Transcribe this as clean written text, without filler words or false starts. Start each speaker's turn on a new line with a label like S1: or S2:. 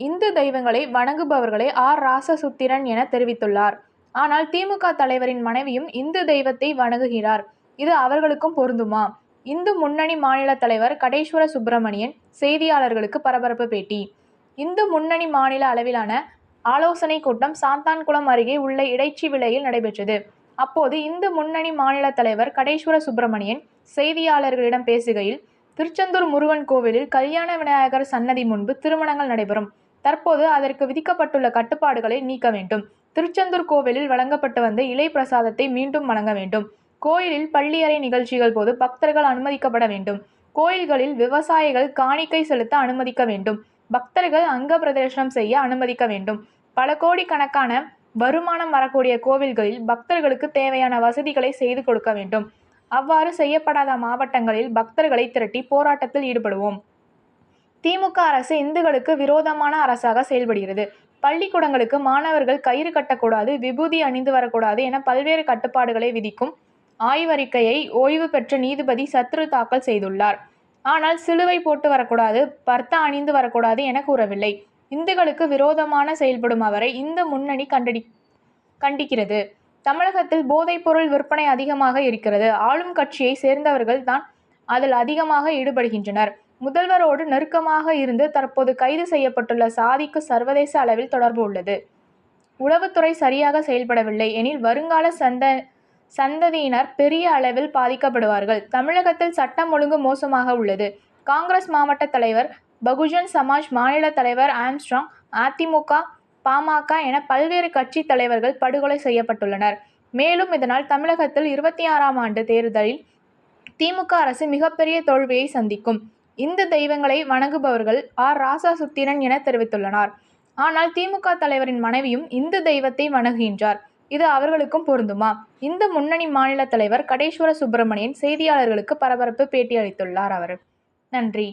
S1: இந்து தெய்வங்களை வணங்குபவர்களை ராசசுத்திரன் என தெரிவித்துள்ளார். ஆனால் திமுக தலைவரின் மனைவியும் இந்து தெய்வத்தை வணங்குகிறார். இது அவர்களுக்கும் பொருந்துமா? இந்து முன்னணி மாநில தலைவர் கடேஸ்வர சுப்பிரமணியன் செய்தியாளர்களுக்கு பரபரப்பு பேட்டி. இந்து முன்னணி மாநில அளவிலான ஆலோசனை கூட்டம் சாத்தான்குளம் அருகே உள்ள இடைச்சி விலையில் நடைபெற்றது. அப்போது இந்து முன்னணி மாநில தலைவர் கடேஸ்வர சுப்பிரமணியன் செய்தியாளர்களிடம் பேசுகையில், திருச்செந்தூர் முருகன் கோவிலில் கல்யாண விநாயகர் சன்னதி முன்பு திருமணங்கள் நடைபெறும். தற்போது அதற்கு விதிக்கப்பட்டுள்ள கட்டுப்பாடுகளை நீக்க வேண்டும். திருச்செந்தூர் கோவிலில் வழங்கப்பட்டு வந்த இலை பிரசாதத்தை மீண்டும் வழங்க வேண்டும். கோயிலில் பள்ளியறை நிகழ்ச்சிகள் போது பக்தர்கள் அனுமதிக்கப்பட வேண்டும். கோயில்களில் விவசாயிகள் காணிக்கை செலுத்த அனுமதிக்க வேண்டும். பக்தர்கள் அங்க பிரதேசனம் செய்ய அனுமதிக்க வேண்டும். பல கோடி கணக்கான வருமானம் வரக்கூடிய கோவில்களில் பக்தர்களுக்கு தேவையான வசதிகளை செய்து கொடுக்க வேண்டும். அவ்வாறு செய்யப்படாத மாவட்டங்களில் பக்தர்களை திரட்டி போராட்டத்தில் ஈடுபடுவோம். திமுக அரசு இந்துக்களுக்கு விரோதமான அரசாக செயல்படுகிறது. பள்ளிக்கூடங்களுக்கு மாணவர்கள் கயிறு கட்டக்கூடாது, விபூதி அணிந்து வரக்கூடாது என பல்வேறு கட்டுப்பாடுகளை விதிக்கும் ஆய்வறிக்கையை ஓய்வு பெற்ற நீதிபதி சத்ரு தாக்கல் செய்துள்ளார். ஆனால் சிலுவை போட்டு வரக்கூடாது, பர்தா அணிந்து வரக்கூடாது என கூறவில்லை. இந்துக்களுக்கு விரோதமான செயல்படும் அவரை இந்து முன்னணி கண்டிக்கிறது. தமிழகத்தில் போதைப்பொருள் விற்பனை அதிகமாக இருக்கிறது. ஆளும் கட்சியை சேர்ந்தவர்கள் தான் அதில் அதிகமாக ஈடுபடுகின்றனர். முதல்வரோடு நெருக்கமாக இருந்து தற்போது கைது செய்யப்பட்டுள்ள சாதிக்கு சர்வதேச அளவில் தொடர்பு உள்ளது. உளவுத்துறை சரியாக செயல்படவில்லை எனில் வருங்கால சந்ததியினர் பெரிய அளவில் பாதிக்கப்படுவார்கள். தமிழகத்தில் சட்டம் ஒழுங்கு மோசமாக உள்ளது. காங்கிரஸ் மாவட்ட தலைவர், பகுஜன் சமாஜ் மாநில தலைவர் ஆம்ஸ்ட்ராங், அதிமுக, பாமக என பல்வேறு கட்சி தலைவர்கள் படுகொலை செய்யப்பட்டுள்ளனர். மேலும் இதனால் தமிழகத்தில் 26ஆம் ஆண்டு தேர்தலில் திமுக அரசு மிகப்பெரிய தோல்வியை சந்திக்கும். இந்து தெய்வங்களை வணங்குபவர்கள் ராசசுத்திரன் என தெரிவித்துள்ளனர். ஆனால் திமுக தலைவரின் மனைவியும் இந்து தெய்வத்தை வணங்குகின்றார். இது அவர்களுக்கும் பொருந்துமா? இந்து முன்னணி மாநில தலைவர் கடேஸ்வர சுப்பிரமணியன் செய்தியாளர்களுக்கு பரபரப்பு பேட்டி அளித்துள்ளார். நன்றி.